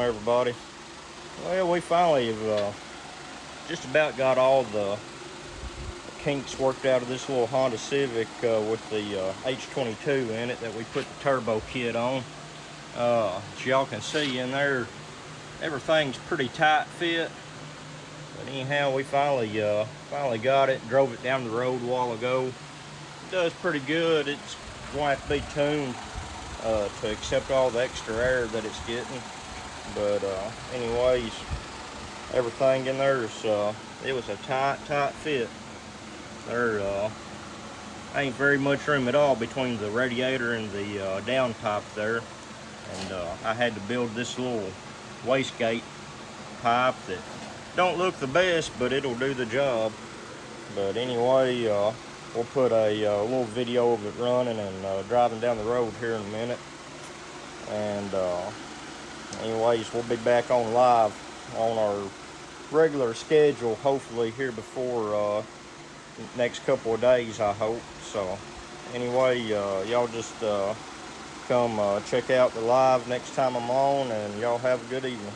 everybody? Well, we finally have just about got all the kinks worked out of this little Honda Civic with the h22 in it that we put the turbo kit on. As y'all can see in there, everything's pretty tight fit. But anyhow, we finally got it. Drove it down the road a while ago. It does pretty good. It's going to have to be tuned to accept all the extra air that it's getting. But anyways, everything in there is it was a tight fit. There ain't very much room at all between the radiator and the downpipe there. And I had to build this little wastegate pipe that don't look the best, but it'll do the job. But anyway, we'll put a little video of it running and driving down the road here in a minute. And anyways, we'll be back on live on our regular schedule, hopefully here before next couple of days, I hope. So anyway, y'all just come check out the live next time I'm on, and y'all have a good evening.